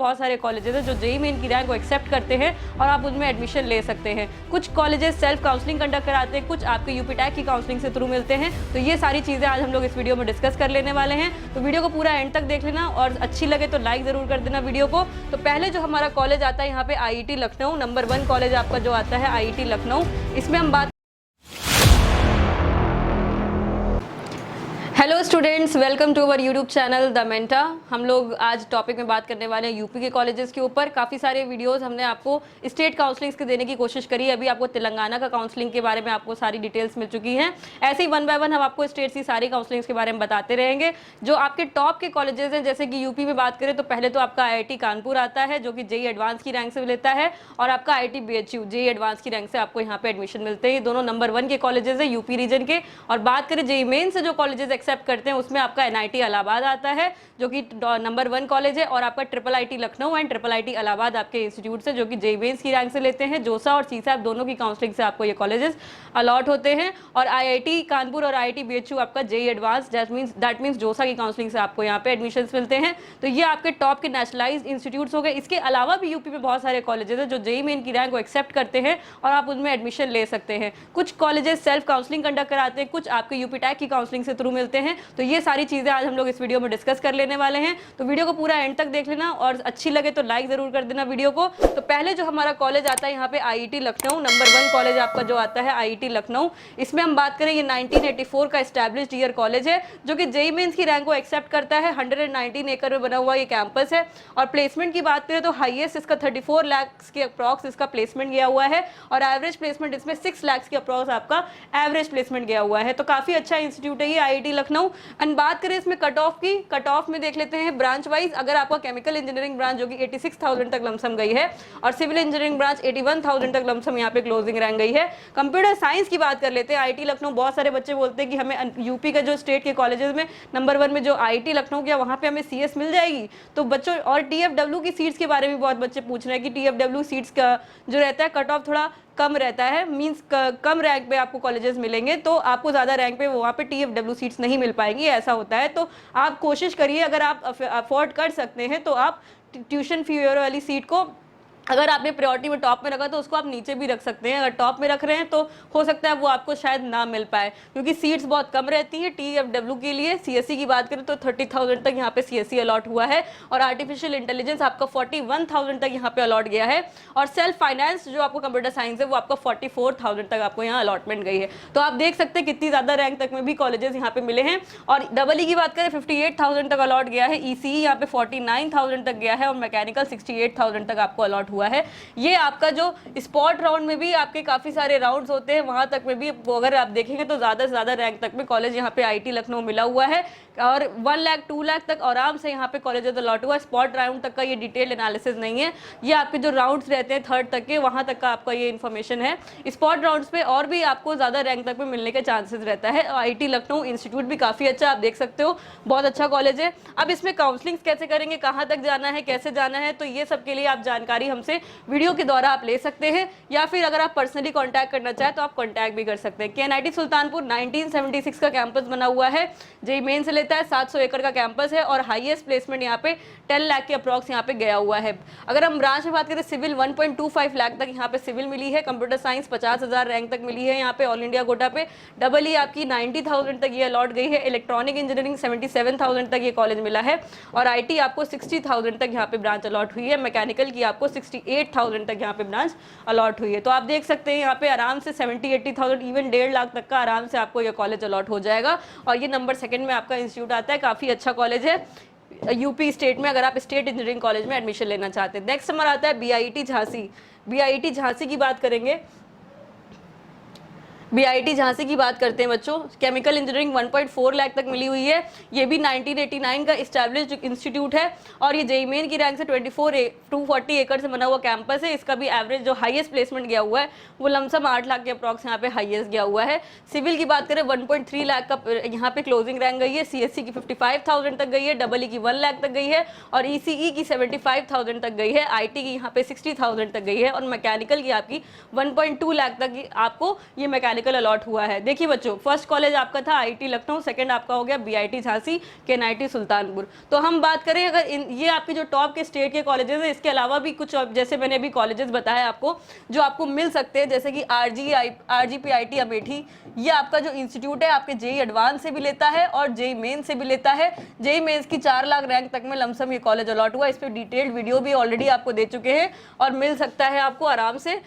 बहुत सारे कॉलेजेस हैं जो जेईई मेन की रैंक को एक्सेप्ट करते हैं और आप उनमें एडमिशन ले सकते हैं। कुछ कॉलेजेस सेल्फ काउंसलिंग कंडक्ट कराते हैं, कुछ आपके यूपी टैग की काउंसलिंग से थ्रू मिलते हैं। तो ये सारी चीज़ें आज हम लोग इस वीडियो में डिस्कस कर लेने वाले हैं। तो वीडियो को पूरा एंड तक देख लेना और अच्छी लगे तो लाइक ज़रूर कर देना वीडियो को। तो पहले जो हमारा कॉलेज आता है यहाँ पे आईआईटी लखनऊ, नंबर 1 कॉलेज आपका जो आता है आईआईटी लखनऊ। इसमें हम बात hello students, welcome to our YouTube channel the Menta. हम लोग आज टॉपिक में बात करने वाले हैं यूपी के कॉलेजेस के ऊपर। काफ़ी सारे वीडियोस हमने आपको स्टेट काउंसलिंग्स के देने की कोशिश करी। अभी आपको तेलंगाना का काउंसलिंग के बारे में आपको सारी डिटेल्स मिल चुकी हैं। ऐसे ही 1 बाय 1 हम आपको स्टेट्स की सारी काउंसलिंग्स के बारे में बताते रहेंगे। जो आपके टॉप के कॉलेजेस हैं, जैसे कि यूपी में बात करें तो पहले तो आपका IIT कानपुर आता है जो कि जेईई एडवांस की रैंक से लेता है, और आपका IIT BHU जेईई एडवांस की रैंक से आपको यहाँ पे एडमिशन मिलते हैं। ये दोनों नंबर 1 के कॉलेजेस है यूपी रीजन के। और बात करें जेईई मेन से जो कॉलेजेस एक्सेप्ट करते हैं उसमें आपका NIT इलाहाबाद आता है जो कि नंबर 1 कॉलेज है, और आपका IIIT Lucknow and IIIT Allahabad आपके इंस्टीट्यूट से जो कि जेईई मेंस की रैंक से लेते हैं। जोसा और सीसैप दोनों की काउंसलिंग से आपको ये कॉलेजेस अलॉट होते हैं। और IIT कानपुर और IIT BHU आपका जेईई एडवांस दैट मीन्स जोसा की काउंसलिंग से आपको यहाँ पे एडमिशन मिलते हैं। तो ये आपके टॉप के नेशनलाइज्ड इंस्टीट्यूट्स हो गए। इसके अलावा भी यूपी में बहुत सारे कॉलेजेस हैं जो जेईई मेन की रैंक को एक्सेप्ट करते हैं और आप उनमें एडमिशन ले सकते हैं। कुछ कॉलेजेस सेल्फ काउंसलिंग कंडक्ट कराते हैं, कुछ आपके यूपी टैग की काउंसलिंग से थ्रू मिलते हैं। तो ये सारी चीज़ें आज हम लोग इस वीडियो में डिस्कस कर लेने वाले हैं। तो वीडियो को पूरा एंड तक देख लेना और अच्छी लगे तो लाइक जरूर कर देना वीडियो को। तो पहले जो हमारा कॉलेज आता है यहाँ पे आईआईटी लखनऊ, नंबर 1 कॉलेज आपका जो आता है आईआईटी लखनऊ। इसमें हम बात करें ये 1984 का एस्टैब्लिश्ड ईयर कॉलेज है जो कि जेईई मेंस की रैंक को एक्सेप्ट करता है। 119 एकड़ में बना हुआ ये कैंपस है। और प्लेसमेंट की बात करें तो हाईएस्ट इसका 34 लाख के अप्रॉक्स इसका प्लेसमेंट गया हुआ है, और एवरेज प्लेसमेंट इसमें 6 लाख के अप्रॉक्स आपका एवरेज प्लेसमेंट गया हुआ है। तो काफी अच्छा इंस्टीट्यूट है ये आईआईटी लखनऊ। एंड बात करें इसमें कट ऑफ की, कट ऑफ में देख लेते हैं ब्रांच वाइज। अगर आपका केमिकल इंजीनियरिंग ब्रांच जो कि 86,000 तक लमसम गई है, और सिविल इंजीनियरिंग ब्रांच 81,000 तक लमसम यहाँ पे क्लोजिंग रैंक गई है। कंप्यूटर साइंस की बात कर लेते हैं आईआईटी लखनऊ। बहुत सारे बच्चे बोलते हैं कि हमें यूपी का जो स्टेट के कॉलेजेस में नंबर 1 में जो आईआईटी लखनऊ किया वहाँ पे हमें CS मिल जाएगी। तो बच्चों, और TFW की सीट्स के बारे में बहुत बच्चे पूछ रहे हैं कि TFW सीट्स का जो रहता है कट ऑफ थोड़ा कम रहता है, मींस कम रैंक पे आपको कॉलेजेस मिलेंगे, तो आपको ज़्यादा रैंक पे वहाँ पे TFW सीट्स नहीं मिल पाएंगी, ऐसा होता है। तो आप कोशिश करिए, अगर आप अफोर्ड कर सकते हैं तो आप ट्यूशन फी वाली सीट को, अगर आपने प्रायोरिटी में टॉप में रखा तो उसको आप नीचे भी रख सकते हैं। अगर टॉप में रख रहे हैं तो हो सकता है वो आपको शायद ना मिल पाए, क्योंकि सीट्स बहुत कम रहती हैं TFW के लिए। CSE की बात करें तो 30,000 तक यहाँ पे CSE अलॉट हुआ है, और आर्टिफिशियल इंटेलिजेंस आपका 41,000 तक यहाँ पे अलॉट गया है। और सेल्फ फाइनेंस जो आपको कंप्यूटर साइंस है वो आपका 44,000 तक आपको यहाँ अलॉटमेंट गई है। तो आप देख सकते हैं कितनी ज़्यादा रैंक तक में भी कॉलेजेस यहाँ पे मिले हैं। और EE की बात करें 58,000 तक अलॉट गया है, ECE यहाँ पे 49,000 तक गया है, और मैकेनिकल 68,000 तक आपको अलॉट हुआ है। ये आपका जो स्पॉट राउंड में भी आपके काफी सारे राउंड्स होते हैं, वहां तक में भी अगर आप देखेंगे तो ज्यादा से ज्यादा रैंक तक में कॉलेज यहाँ पे आईआईटी लखनऊ मिला हुआ है। और 1 लाख 2 लाख तक आराम से यहाँ पे कॉलेज अलॉट हुआ है। स्पॉट राउंड तक का ये डिटेल्ड एनालिसिस नहीं है, ये आपके जो राउंड्स रहते हैं 3rd तक के, वहां तक का आपका ये इन्फॉर्मेशन है। स्पॉट राउंड्स पे और भी आपको ज्यादा रैंक तक में मिलने के चांसेस रहता है। आईआईटी लखनऊ इंस्टीट्यूट भी काफी अच्छा, आप देख सकते हो, बहुत अच्छा कॉलेज है। अब इसमें काउंसलिंग कैसे करेंगे, कहाँ तक जाना है, कैसे जाना है, तो ये सब के लिए आप जानकारी हमसे वीडियो के द्वारा आप ले सकते हैं, या फिर अगर आप पर्सनली कांटेक्ट करना चाहें तो आप कांटेक्ट भी कर सकते हैं। KNIT सुल्तानपुर 1976 का कैंपस बना हुआ है, जेईई मेन से लेता है, 700 एकड़ का कैंपस है, और हाईएस्ट प्लेसमेंट यहाँ पे 10 लाख के अप्रॉक्स यहाँ पे गया हुआ है। अगर हम ब्रांच में बात करें, सिविल 1.25 लाख तक यहाँ पे सिविल मिली है, कंप्यूटर साइंस 50,000 रैंक तक मिली है यहाँ पे ऑल इंडिया कोटा पे। EE आपकी 90,000 तक ये अलॉट गई है। इलेक्ट्रॉनिक इंजीनियरिंग 77,000 तक ये कॉलेज मिला है, और IT आपको 60,000 तक यहाँ पे ब्रांच अलॉट हुई है। मैकेनिकल की आपको 68,000 तक यहाँ पे ब्रांच अलॉट हुई है। तो आप देख सकते हैं यहाँ पे आराम से 70-80,000 इवन 1.5 लाख तक का आराम से आपको ये कॉलेज अलॉट हो जाएगा। और ये नंबर 2 में आपका इंस्टीट्यूट आता है, काफ़ी अच्छा कॉलेज है यूपी स्टेट में, अगर आप स्टेट इंजीनियरिंग कॉलेज में एडमिशन लेना चाहते हैं। नेक्स्ट हमारा आता है BIT झांसी। BIT झांसी की बात करेंगे, बीआईटी झांसी की बात करते हैं बच्चों, केमिकल इंजीनियरिंग 1.4 लाख तक मिली हुई है। ये भी 1989 का इस्टेब्लिश्ड इंस्टीट्यूट है और ये जेईई मेन की रैंक से 240 एकड़ से बना हुआ कैंपस है। इसका भी एवरेज जो हाईएस्ट प्लेसमेंट गया हुआ है वो लमसम 8 लाख के अप्रॉक्स यहाँ पे हाईएस्ट गया हुआ है। सिविल की बात करें 1.3 लाख का यहाँ पे क्लोजिंग रैंक गई है। सीएससी की 55,000 तक गई है, डबल ई की 1 लाख तक गई है और ईसीई की 75,000 तक गई है। आईटी की यहाँ पे 60,000 तक गई है और मैकेनिकल की आपकी 1.2 लाख तक आपको ये मैकेनिकल मैकेनिकल अलॉट हुआ है। देखिए बच्चों, फर्स्ट कॉलेज आपका था IIT लखनऊ, सेकंड आपका हो गया BIT झांसी, KNIT सुल्तानपुर। तो हम बात करें अगर ये आपके जो टॉप के स्टेट के कॉलेजेस हैं, इसके अलावा भी कुछ जैसे मैंने अभी कॉलेजेस बताए आपको जो आपको मिल सकते हैं, जैसे कि RGPIT अमेठी, ये आपका जो इंस्टीट्यूट है आपके JEE एडवांस से भी लेता है और JEE मेन से भी लेता है। JEE मेंस की 4 लाख रैंक तक में लमसम ये कॉलेज अलॉट हुआ। इस पर डिटेल्ड वीडियो भी ऑलरेडी आपको दे चुके हैं और मिल सकता है आपको आराम से।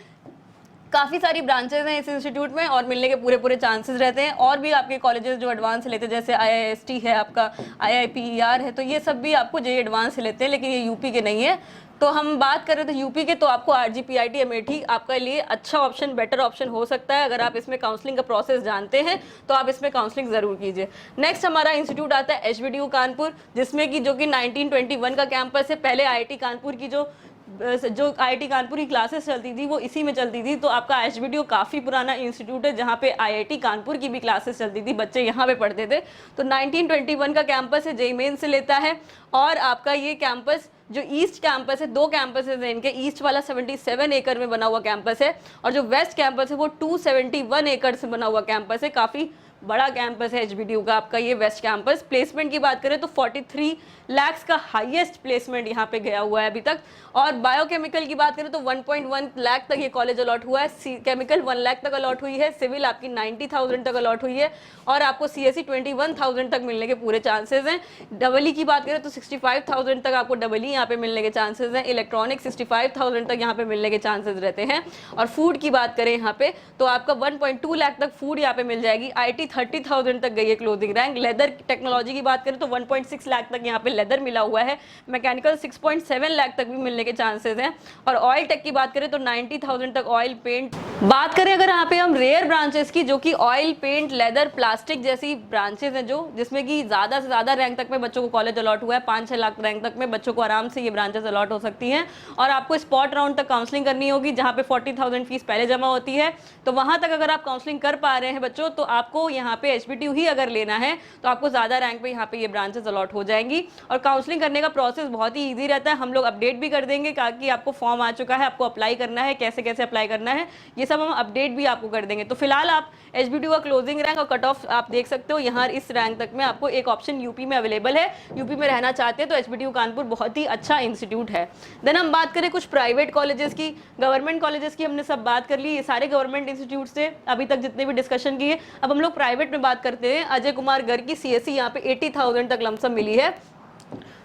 काफ़ी सारी ब्रांचेज हैं इस इंस्टीट्यूट में और मिलने के पूरे चांसेस रहते हैं। और भी आपके कॉलेजेस जो एडवांस से लेते हैं, जैसे IIST है आपका, IIPER है, तो ये सब भी आपको JEE एडवांस से लेते हैं, लेकिन ये यूपी के नहीं है। तो हम बात कर रहे थे यूपी के, तो आपको RGPIT अमेठी आपका लिए अच्छा ऑप्शन, बेटर ऑप्शन हो सकता है। अगर आप इसमें काउंसलिंग का प्रोसेस जानते हैं तो आप इसमें काउंसलिंग ज़रूर कीजिए। नेक्स्ट हमारा इंस्टीट्यूट आता है HBDU कानपुर, जिसमें कि जो कि 1921 का कैंपस है। पहले IIT कानपुर की जो IIT कानपुर की क्लासेस चलती थी वो इसी में चलती थी। तो आपका HBDU काफ़ी पुराना इंस्टीट्यूट है जहाँ पे IIT कानपुर की भी क्लासेस चलती थी, बच्चे यहाँ पे पढ़ते थे। तो 1921 का कैंपस है, JEE मेन से लेता है। और आपका ये कैंपस जो ईस्ट कैंपस है, 2 कैंपसेस हैं इनके। ईस्ट वाला 77 एकड़ में बना हुआ कैंपस है और जो वेस्ट कैंपस है वो 271 एकड़ से बना हुआ कैंपस है। काफ़ी बड़ा कैंपस है HBDU का आपका ये वेस्ट कैंपस। प्लेसमेंट की बात करें तो 43 लाख का हाईएस्ट प्लेसमेंट यहाँ पे गया हुआ है अभी तक। और बायोकेमिकल की बात करें तो 1.1 लाख तक ये कॉलेज अलॉट हुआ है। केमिकल 1 लाख तक अलॉट हुई है। सिविल आपकी 90,000 तक अलॉट हुई है और आपको CSE 21,000 तक मिलने के पूरे चांसेस हैं। EE की बात करें तो 65,000 तक आपको EE यहाँ पे मिलने के चांसेस हैं। इलेक्ट्रॉनिक 65,000 तक यहाँ पे मिलने के चांसेस रहते हैं। और फूड की बात करें यहाँ पे तो आपका 1.2 लाख तक फूड यहाँ पे मिल जाएगी। IT 30,000 तक गई है क्लोथिंग रैंक। लेदर टेक्नोलॉजी की बात करें तो 1.6 लाख तक यहाँ पे लेदर मिला हुआ है। मैकेनिकल 6.7 लाख तक भी मिलने के चांसेस हैं। और ऑयल टेक की बात करें तो 90,000 तक ऑयल पेंट। बात करें अगर यहाँ पे हम रेयर ब्रांचेस की, जो कि ऑयल पेंट, लेदर, प्लास्टिक जैसी ब्रांचेस हैं जो जिसमें कि ज़्यादा से ज़्यादा रैंक तक में बच्चों को कॉलेज अलॉट हुआ है। 5-6 लाख रैंक तक में बच्चों को आराम से ये ब्रांचेस अलॉट हो सकती हैं। और आपको स्पॉट राउंड तक काउंसलिंग करनी होगी, जहाँ पे 40,000 फीस पहले जमा होती है। तो वहाँ तक अगर आप काउंसलिंग कर पा रहे हैं बच्चों, तो आपको यहाँ पे HBDU ही अगर लेना है तो आपको ज़्यादा रैंक पे यहाँ पे ये ब्रांचेस अलॉट हो जाएंगी। और काउंसलिंग करने का प्रोसेस बहुत ही ईजी रहता है। हम लोग अपडेट भी कर देंगे कि आपको फॉर्म आ चुका है, आपको अप्लाई करना है, कैसे कैसे अप्लाई करना है, ये सब हम अपडेट भी आपको कर देंगे। तो फिलहाल आप HBDU का क्लोजिंग रैंक और कट ऑफ आप देख सकते हो। यहाँ इस रैंक तक में आपको एक ऑप्शन यूपी में अवेलेबल है। यूपी में रहना चाहते हैं तो HBDU कानपुर बहुत ही अच्छा इंस्टीट्यूट है। देन हम बात करें कुछ प्राइवेट कॉलेजेस की, गवर्नमेंट कॉलेजेस की हमने सब बात कर ली। ये सारे गवर्नमेंट इंस्टीट्यूट से अभी तक जितने भी डिस्कशन किए। अब हम लोग प्राइवेट में बात करते हैं। अजय कुमार गर्ग की CSE यहाँ पे 80,000 तक लमसम मिली है।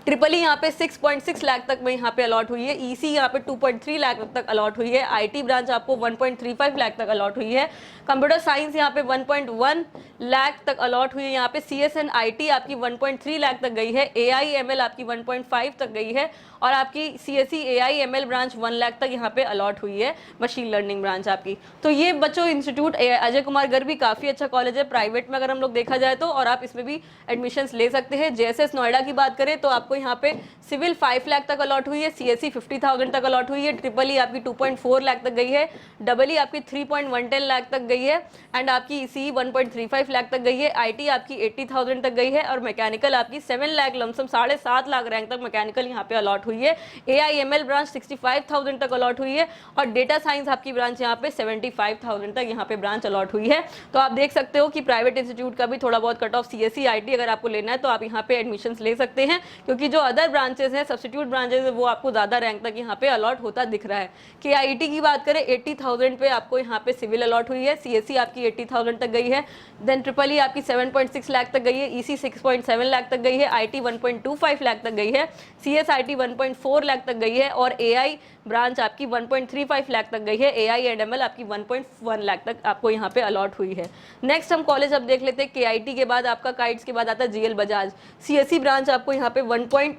EEE यहाँ पे 6.6 लाख तक में यहाँ पे अलॉट हुई है। EC यहाँ पे 2.3 लाख तक अलॉट हुई है। IT ब्रांच आपको 1.35 लाख तक अलॉट हुई है। कंप्यूटर साइंस यहाँ पे 1.1 लाख तक अलॉट हुई है। यहाँ पे CS and IT आपकी 1.3 लाख तक गई है। AI ML आपकी 1.5 तक गई है। और आपकी CSE AI ML branch 1 lakh तक यहाँ पे अलॉट हुई है, मशीन लर्निंग ब्रांच आपकी। तो ये बच्चों इंस्टीट्यूट अजय कुमार गर्ग भी काफ़ी अच्छा कॉलेज है प्राइवेट में अगर हम लोग देखा जाए तो, और आप इसमें भी एडमिशन्स ले सकते हैं। JSS नोएडा की बात करें तो आपको यहाँ पे सिविल 5 लाख तक अलॉट हुई है। CSE 50,000 तक अलॉट हुई है। EEE आपकी 2.4 लाख तक गई है। EE आपकी 3.110 लाख तक गई है। एंड आपकी CE 1.35 लाख तक गई है। IT आपकी 80,000 तक गई है। और मैकेनिकल आपकी 7 लाख लमसम 7.5 लाख रैंक तक मैकेनिकल यहाँ पे अलॉट हुई है। AI ML ब्रांच 65,000 तक अलॉट हुई है। और डेटा साइंस आपकी ब्रांच यहाँ पे 75,000 तक यहाँ पे ब्रांच अलॉट हुई है। तो आप देख सकते हो कि प्राइवेट इंस्टीट्यूट का भी थोड़ा बहुत कट ऑफ CSE IT अगर आपको लेना है तो आप यहाँ पे एडमिशन्स ले सकते हैं, क्योंकि जो अदर ब्रांचेस हैं, सब्स्टिट्यूट ब्रांचेस है, वो आपको ज़्यादा रैंक तक यहाँ पे अलॉट होता दिख रहा है। KIT की बात करें 80,000 पे आपको यहाँ पे सिविल अलॉट हुई है। CSE आपकी 80,000 तक गई है। देन EEE आपकी 7.6 लाख तक गई है। EC 6.7 लाख तक गई है। IT 1.25 लाख तक गई है। CS IT 1.4 लाख तक गई है। और AI ब्रांच आपकी 1.35 लाख तक गई है। AI and ML आपकी 1.1 लाख तक आपको यहाँ पे अलॉट हुई है। नेक्स्ट हम कॉलेज अब देख लेते हैं। KIT के बाद आपका काइट्स के बाद आता है GL बजाज। CSE ब्रांच आपको यहाँ पे 1.1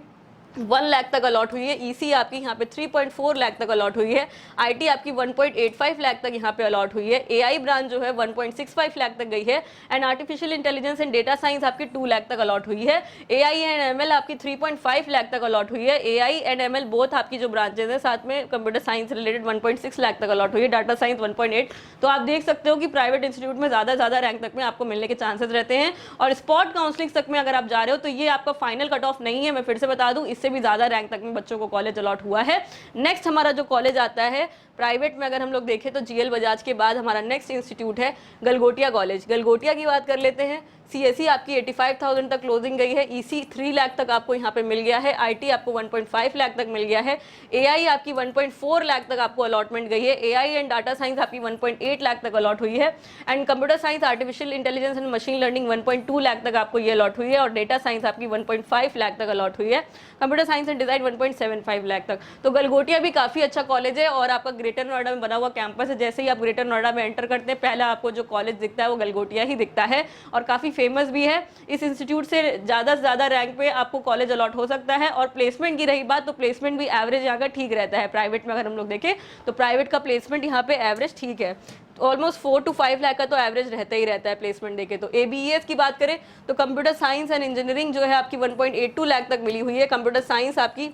लाख तक अलॉट हुई है। EC आपकी यहाँ पे 3.4 लाख तक अलॉट हुई है। IT आपकी 1.85 लाख तक यहाँ पे अलॉट हुई है। AI ब्रांच जो है 1.65 लाख तक गई है। And artificial intelligence and data science आपकी 2 लाख तक अलॉट हुई है। AI एंड ML आपकी 3.5 लाख तक अलॉट हुई है। AI एंड ML बोथ आपकी जो ब्रांचेज है, साथ में कंप्यूटर साइंस रिलेटेड 1.6 लाख तक अलॉट हुई है। Data science 1.8। तो आप देख सकते हो कि प्राइवेट इंस्टीट्यूट में ज़्यादा रैंक तक में आपको मिलने के चांसेस रहते हैं। और स्पॉट काउंसलिंग तक में अगर आप जा रहे हो तो ये आपका फाइनल कट ऑफ नहीं है, मैं फिर से बता दूँ। उससे भी ज़्यादा रैंक तक में बच्चों को कॉलेज अलॉट हुआ है। नेक्स्ट हमारा जो कॉलेज आता है प्राइवेट में, अगर हम लोग देखें तो जीएल बजाज के बाद हमारा नेक्स्ट इंस्टीट्यूट है गलगोटिया कॉलेज। गलगोटिया की बात कर लेते हैं। सीएसई आपकी 85,000 तक क्लोजिंग गई है, ईसी 3 लाख तक आपको यहाँ पे मिल गया है, आईटी आपको 1.5 लाख तक मिल गया है, एआई आपकी 1.4 लाख तक आपको अलॉटमेंट गई है, एआई एंड डाटा साइंस आपकी 1.8 लाख तक अलॉट हुई है, and computer science artificial intelligence and machine learning 1.2 lakh तक आपको ये अलॉट हुई है, और डेटा साइंस आपकी 1.5 लाख तक अलॉट हुई है, computer science and design 1.75 lakh तक। तो गलगोटिया भी काफी अच्छा कॉलेज है और आपका ग्रेटर नोएडा में बना हुआ कैंपस है। जैसे ही आप ग्रेटर नोएडा में एंटर करते हैं पहला आपको जो कॉलेज दिखता है वो गलगोटिया ही दिखता है, और काफी फेमस भी है। इस इंस्टीट्यूट से ज़्यादा से ज़्यादा रैंक पे आपको कॉलेज अलॉट हो सकता है। और प्लेसमेंट की रही बात, तो प्लेसमेंट भी एवरेज यहाँ का ठीक रहता है। प्राइवेट में अगर हम लोग देखें तो प्राइवेट का प्लेसमेंट यहाँ पे एवरेज ठीक है, ऑलमोस्ट 4 to 5 लाख का तो एवरेज रहता ही रहता है प्लेसमेंट देखे तो। एबीईएस की बात करें तो कंप्यूटर साइंस एंड इंजीनियरिंग जो है आपकी 1.82 लाख तक मिली हुई है, कंप्यूटर साइंस आपकी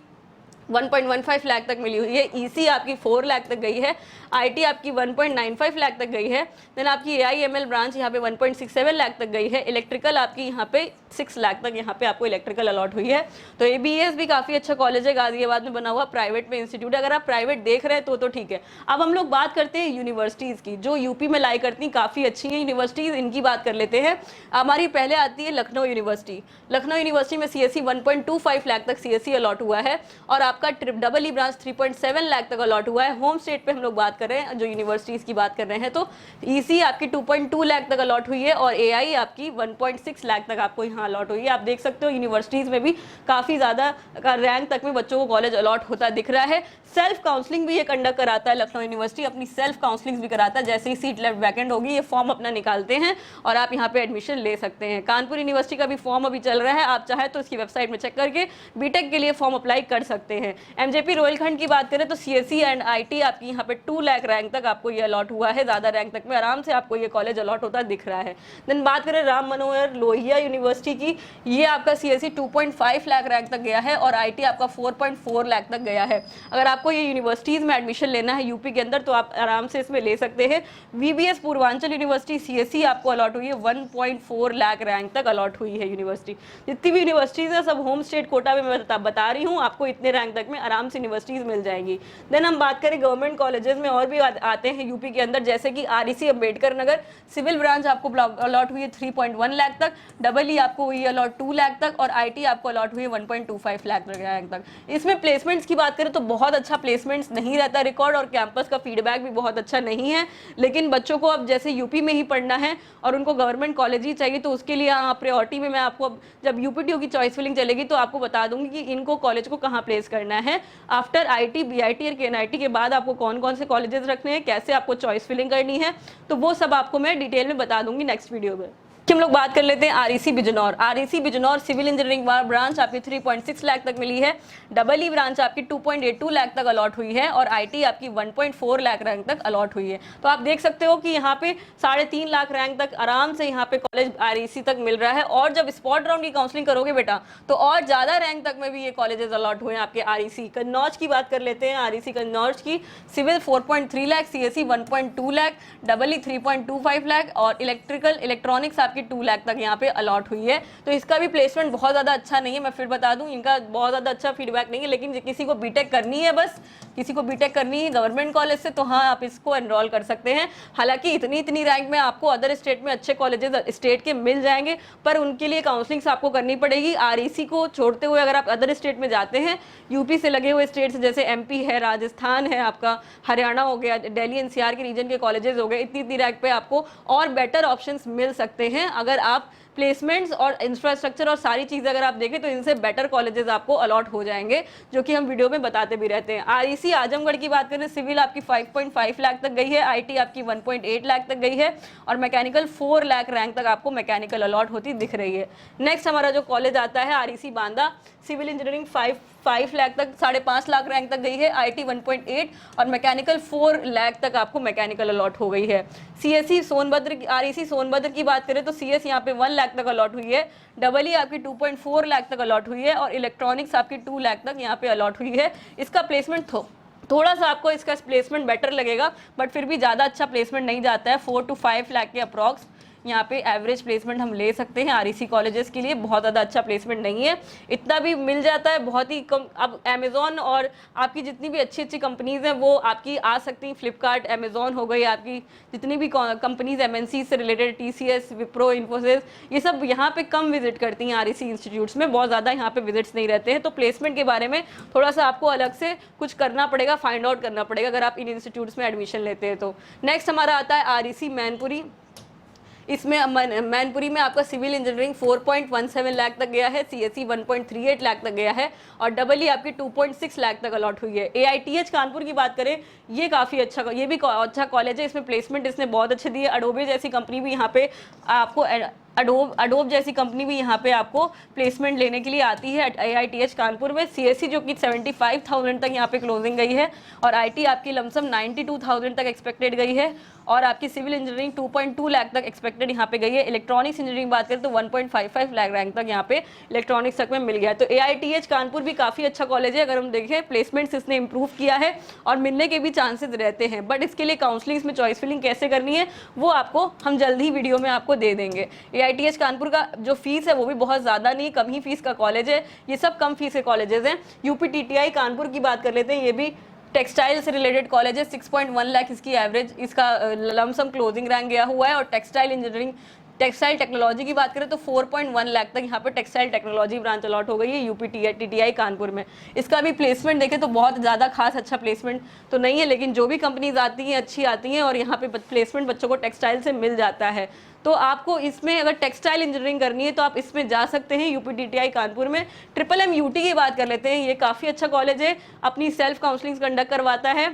1.15 लाख तक मिली हुई है, ईसी आपकी 4 लाख तक गई है, आईटी आपकी 1.95 लाख तक गई है, देन आपकी एआईएमएल ब्रांच यहाँ पे 1.67 लाख तक गई है, इलेक्ट्रिकल आपकी यहाँ पे 6 लाख तक यहाँ पे आपको इलेक्ट्रिकल अलॉट हुई है। तो एबीएस भी काफ़ी अच्छा कॉलेज है, गाजियाबाद में बना हुआ प्राइवेट में इंस्टीट्यूट है। अगर आप प्राइवेट देख रहे हैं तो ठीक है। अब हम लोग बात करते हैं यूनिवर्सिटीज़ की, जो यूपी में लाई करती काफ़ी अच्छी हैं यूनिवर्सिटीज़, इनकी बात कर लेते हैं। हमारी पहले आती है लखनऊ यूनिवर्सिटी। लखनऊ यूनिवर्सिटी में सीएसई 1.25 लाख तक सीएसई अलॉट हुआ है, और आपका डबल ई ब्रांच 3.7 लाख तक अलॉट हुआ है। होम स्टेट पे हम लोग बात कर रहे हैं, जो यूनिवर्सिटीज़ की बात कर रहे हैं, तो ईसी आपकी 2.2 लाख तक अलॉट हुई है, और एआई आपकी 1.6 लाख तक आपको यहाँ अलॉट हुई है। आप देख सकते हो यूनिवर्सिटीज़ में भी काफ़ी ज़्यादा रैंक तक में बच्चों को कॉलेज अलॉट होता दिख रहा है। सेल्फ काउंसलिंग भी ये कंडक्ट कराता है लखनऊ यूनिवर्सिटी, अपनी सेल्फ काउंसलिंग भी कराता है। जैसे ही सीट लेफ्ट वैकेंट होगी ये फॉर्म अपना निकालते हैं और आप यहाँ पे एडमिशन ले सकते हैं। कानपुर यूनिवर्सिटी का भी फॉर्म अभी चल रहा है, आप चाहे तो इसकी वेबसाइट में चेक करके बीटेक के लिए फॉर्म अप्लाई कर सकते हैं। एमजेपी रोहिलखंड की बात करें तो सीएसई एंड आईटी आपकी यहाँ पे 2 लाख रैंक तक आपको ये अलॉट हुआ है, ज़्यादा रैंक तक में आराम से आपको ये कॉलेज अलॉट होता दिख रहा है। देन बात करें राम मनोहर लोहिया यूनिवर्सिटी की, ये आपका सीएसई 2.5 लाख रैंक तक गया है, और आईटी आपका 4.4 लाख तक गया है। अगर आपको ये यूनिवर्सिटीज़ में एडमिशन लेना है यूपी के अंदर तो आप आराम से इसमें ले सकते हैं। वीबीएस पूर्वांचल यूनिवर्सिटी सीएसई आपको अलॉट हुई है 1.4 लाख रैंक तक अलॉट हुई है यूनिवर्सिटी। जितनी भी यूनिवर्सिटीज़ है सब होम स्टेट कोटा में मैं बता रही हूँ, आपको इतने रैंक तक में आराम से यूनिवर्सिटीज़ मिल जाएंगी। देन हम बात करें गवर्नमेंट कॉलेजेस में और भी आते हैं यूपी के अंदर, जैसे कि REC Ambedkar Nagar civil branch आपको अलॉट हुई है 3.1 लाख तक, डबल ई आपको हुई है अलॉट 2 लाख तक, और आईटी आपको अलॉट हुई है 1.25 लाख रैंक तक। इसमें प्लेसमेंट्स की बात करें तो बहुत अच्छा प्लेसमेंट्स नहीं रहता रिकॉर्ड, और कैंपस का फीडबैक भी बहुत अच्छा नहीं है। लेकिन बच्चों को अब जैसे यूपी में ही पढ़ना है और उनको गवर्नमेंट कॉलेज ही चाहिए, तो उसके लिए प्रायोरिटी में मैं आपको जब यूपीटीयू की चॉइस फिलिंग चलेगी तो आपको बता दूंगी कि इनको कॉलेज को कहाँ प्लेस करना है। आफ्टर आईटी, बीआईटी और केएनआईटी के बाद आपको कौन कौन से कॉलेजेस रखने हैं, कैसे आपको चॉइस फिलिंग करनी है, तो वो सब आपको मैं डिटेल में बता दूंगी नेक्स्ट वीडियो में। हम लोग बात कर लेते हैं REC Bijnor. REC Bijnor civil engineering branch आपकी 3.6 लाख तक मिली है, डबल ई ब्रांच आपकी 2.82 लाख तक अलॉट हुई है, और आईटी आपकी 1.4 लाख रैंक तक अलॉट हुई है। तो आप देख सकते हो कि यहाँ पे 3.5 लाख रैंक तक आराम से यहाँ पे कॉलेज आरईसी तक मिल रहा है, और जब स्पॉट राउंड की काउंसलिंग करोगे बेटा तो और ज़्यादा रैंक तक में भी ये कॉलेजेस अलॉट हुए हैं आपके आरईसी। कन्नौज की बात कर लेते हैं, आरईसी कन्नौज की civil 4.3 lakh, CSE 1.2 lakh, double E 3.25 lakh, और इलेक्ट्रॉनिक्स आपकी 2 लाख तक यहाँ पे अलॉट हुई है। तो इसका भी प्लेसमेंट बहुत ज़्यादा अच्छा नहीं है, मैं फिर बता दूं, इनका बहुत ज़्यादा अच्छा फीडबैक नहीं है। लेकिन किसी को बीटेक करनी है, बस किसी को बीटेक करनी है गवर्नमेंट कॉलेज से, तो हाँ आप इसको एनरोल कर सकते हैं। हालांकि इतनी रैंक में आपको अदर स्टेट में अच्छे कॉलेजेस स्टेट के मिल जाएंगे, पर उनके लिए काउंसलिंग आपको करनी पड़ेगी। आरईसी को छोड़ते हुए अगर आप अदर स्टेट में जाते हैं, यूपी से लगे हुए स्टेट्स जैसे एमपी है, राजस्थान है, आपका हरियाणा हो गया, दिल्ली एनसीआर के रीजन के कॉलेजेस हो गए, इतनी रैंक पे आपको और बेटर ऑप्शंस मिल सकते हैं। अगर आप प्लेसमेंट्स और इंफ्रास्ट्रक्चर और सारी चीज़ें अगर आप देखें तो इनसे बेटर कॉलेजेस आपको अलॉट हो जाएंगे, जो कि हम वीडियो में बताते भी रहते हैं। आरईसी आजमगढ़ की बात करें, सिविल आपकी 5.5 लाख तक गई है, आईटी आपकी 1.8 लाख तक गई है, और मैकेनिकल 4 लाख रैंक तक आपको मैकेनिकल अलॉट होती दिख रही है। नेक्स्ट हमारा जो कॉलेज आता है REC Banda, civil engineering 5 lakh तक, 5.5 लाख रैंक तक गई है, आईटी 1.8 और मैकेनिकल 4 लाख तक आपको मैकेनिकल अलॉट हो गई है। सीएसई सोनभद्र, आरईसी सोनभद्र की बात करें तो सीएस यहाँ पे 1 लाख तक अलॉट हुई है, डबल ई आपकी 2.4 लाख तक अलॉट हुई है, और इलेक्ट्रॉनिक्स आपकी 2 लाख तक यहाँ पे अलॉट हुई है। इसका प्लेसमेंट थोड़ा सा आपको इसका प्लेसमेंट बेटर लगेगा, बट फिर भी ज़्यादा अच्छा प्लेसमेंट नहीं जाता है, 4 to 5 लाख के अप्रॉक्स यहाँ पे एवरेज प्लेसमेंट हम ले सकते हैं आरईसी कॉलेजेस के लिए। बहुत ज़्यादा अच्छा प्लेसमेंट नहीं है, इतना भी मिल जाता है बहुत ही कम। अब अमेजोन और आपकी जितनी भी अच्छी अच्छी कंपनीज हैं वो आपकी आ सकती हैं, फ्लिपकार्ट, अमेजोन हो गई, आपकी जितनी भी कंपनीज एमएनसी से रिलेटेड, टीसीएस, विप्रो, इन्फोसिस, ये सब यहाँ पे कम विजिट करती हैं आरईसी इंस्टीट्यूट्स में, बहुत ज़्यादा यहाँ पे विजिट्स नहीं रहते हैं। तो प्लेसमेंट के बारे में थोड़ा सा आपको अलग से कुछ करना पड़ेगा, फाइंड आउट करना पड़ेगा अगर आप इन इंस्टीट्यूट्स में एडमिशन लेते हैं तो। नेक्स्ट हमारा आता है आरईसी मैनपुरी। इसमें मैनपुरी में आपका सिविल इंजीनियरिंग 4.17 लाख तक गया है, सीएससी 1.38 लाख तक गया है और डबल ई आपकी 2.6 लाख तक अलॉट हुई है। एआईटीएच कानपुर की बात करें, ये काफ़ी अच्छा, ये भी अच्छा कॉलेज है, इसमें प्लेसमेंट इसने बहुत अच्छे दिए। अडोबे जैसी कंपनी भी यहाँ पे आपको अडोब जैसी कंपनी भी यहाँ पे आपको प्लेसमेंट लेने के लिए आती है एआईटीएच कानपुर में। सीएससी जो कि 75,000 तक यहाँ पे क्लोजिंग गई है और आईटी आपकी लमसम 92,000 तक एक्सपेक्टेड गई है और आपकी सिविल इंजीनियरिंग 2.2 लाख तक एक्सपेक्टेड यहाँ पे गई है। इलेक्ट्रॉनिक्स इंजीनियरिंग बात करें तो 1.55 लाख रैंक तक यहाँ पे इलेक्ट्रॉनिक्स तक में मिल गया है। तो एआईटीएच कानपुर भी काफ़ी अच्छा कॉलेज है, अगर हम देखें प्लेसमेंट्स इसने इंप्रूव किया है और मिलने के भी चांसेस रहते हैं। बट इसके लिए काउंसलिंग में चॉइस फिलिंग कैसे करनी है वो आपको हम जल्द ही वीडियो में आपको दे देंगे। एआईटीएच कानपुर का जो फीस है वो भी बहुत ज़्यादा नहीं, कम ही फीस का कॉलेज है, ये सब कम फीस के कॉलेजेस हैं। यूपीटीटीआई कानपुर की बात कर लेते हैं, ये भी टेक्सटाइल से रिलेटेड कॉलेज है, 6.1 लाख इसकी एवरेज, इसका लमसम क्लोजिंग रैंक गया हुआ है। और टेक्सटाइल इंजीनियरिंग, टेक्सटाइल टेक्नोलॉजी की बात करें तो 4.1 लाख तक यहाँ पे टेक्सटाइल टेक्नोलॉजी ब्रांच अलॉट हो गई है यूपीटीटीआई कानपुर में। इसका भी प्लेसमेंट देखें तो बहुत ज़्यादा खास अच्छा प्लेसमेंट तो नहीं है, लेकिन जो भी कंपनीज आती हैं अच्छी आती हैं और यहाँ पे प्लेसमेंट बच्चों को टेक्सटाइल से मिल जाता है। तो आपको इसमें अगर टेक्सटाइल इंजीनियरिंग करनी है तो आप इसमें जा सकते हैं यूपीटीटीआई कानपुर में। ट्रिपल एम यूटी की बात कर लेते हैं, ये काफ़ी अच्छा कॉलेज है, अपनी सेल्फ काउंसलिंग कंडक्ट करवाता है।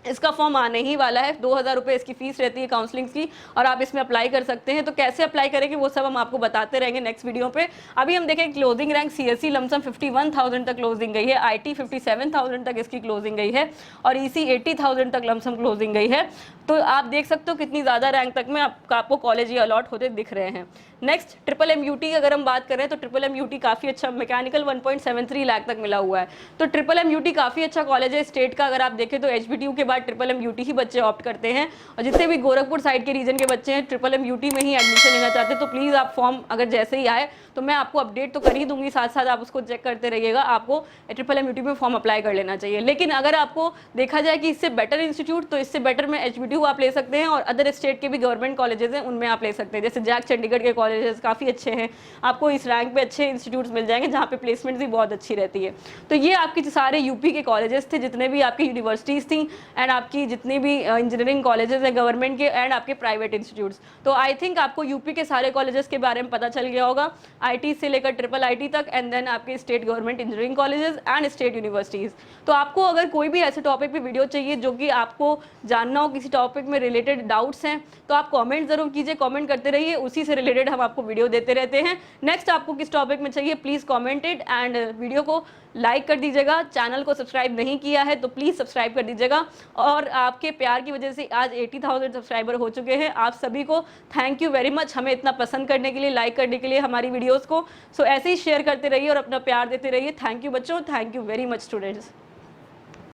इसका फॉर्म आने ही वाला है, 2,000 रुपये इसकी फीस रहती है काउंसलिंग की और आप इसमें अप्लाई कर सकते हैं। तो कैसे अप्लाई करेंगे वो सब हम आपको बताते रहेंगे नेक्स्ट वीडियो पे। अभी हम देखें क्लोजिंग रैंक सीएससी लमसम 51,000 तक क्लोजिंग गई है, आईटी 57,000 तक इसकी क्लोजिंग गई है और ईसी 80,000 तक लमसम क्लोजिंग गई है। तो आप देख सकते हो कितनी ज़्यादा रैंक तक में आपको कॉलेज ये अलॉट होते दिख रहे हैं। नेक्स्ट ट्रिपल एम यूटी अगर हम बात करें तो ट्रिपल एम यूटी काफ़ी अच्छा, मैकेनिकल 1.73 लाख तक मिला हुआ है। तो ट्रिपल एम यूटी काफ़ी अच्छा कॉलेज है स्टेट का। अगर आप देखें तो एचबीटीयू के बाद ट्रिपल एम यूटी ही बच्चे ऑप्ट करते हैं और जितने भी गोरखपुर साइड के रीजन के बच्चे हैं ट्रिपल एम यूटी में ही एडमिशन लेना चाहते हैं तो प्लीज़ आप फॉर्म अगर जैसे ही आए तो मैं आपको अपडेट तो कर ही दूंगी, साथ साथ आप उसको चेक करते रहिएगा। आपको ट्रिपल एम यूटी में फॉर्म अप्लाई कर लेना चाहिए। लेकिन अगर आपको देखा जाए कि इससे बेटर इंस्टीट्यूट तो इससे बेटर में एचबीटीयू आप ले सकते हैं और अदर स्टेट के भी गवर्नमेंट कॉलेजेस हैं उनमें आप ले सकते हैं, जैसे जैक चंडीगढ़ के कॉलेजेस काफ़ी अच्छे हैं, आपको इस रैंक पे अच्छे इंस्टीट्यूट्स मिल जाएंगे जहाँ पे प्लेसमेंट भी बहुत अच्छी रहती है। तो ये आपके सारे यूपी के कॉलेजेस थे, जितने भी आपकी यूनिवर्सिटीज़ थी एंड आपकी जितनी भी इंजीनियरिंग कॉलेजेस हैं गवर्नमेंट के एंड आपके प्राइवेट इंस्टीट्यूट्स। तो आई थिंक आपको यूपी के सारे कॉलेजेस के बारे में पता चल गया होगा, आईटी से लेकर ट्रिपल आईटी तक एंड देन आपके state government engineering colleges and state universities. तो आपको अगर कोई भी ऐसे टॉपिक पे वीडियो चाहिए जो कि आपको जानना हो, किसी टॉपिक में रिलेटेड डाउट्स हैं तो आप कमेंट जरूर कीजिए, कमेंट करते रहिए, उसी से रिलेटेड हम आपको वीडियो देते रहते हैं। नेक्स्ट आपको किस टॉपिक में चाहिए please comment it and video को लाइक कर दीजिएगा। चैनल को सब्सक्राइब नहीं किया है तो प्लीज़ सब्सक्राइब कर दीजिएगा और आपके प्यार की वजह से आज 80,000 सब्सक्राइबर हो चुके हैं। आप सभी को थैंक यू वेरी मच, हमें इतना पसंद करने के लिए, लाइक करने के लिए हमारी वीडियोज़ को। सो ऐसे ही शेयर करते रहिए और अपना प्यार देते रहिए। थैंक यू बच्चों, thank you very much students.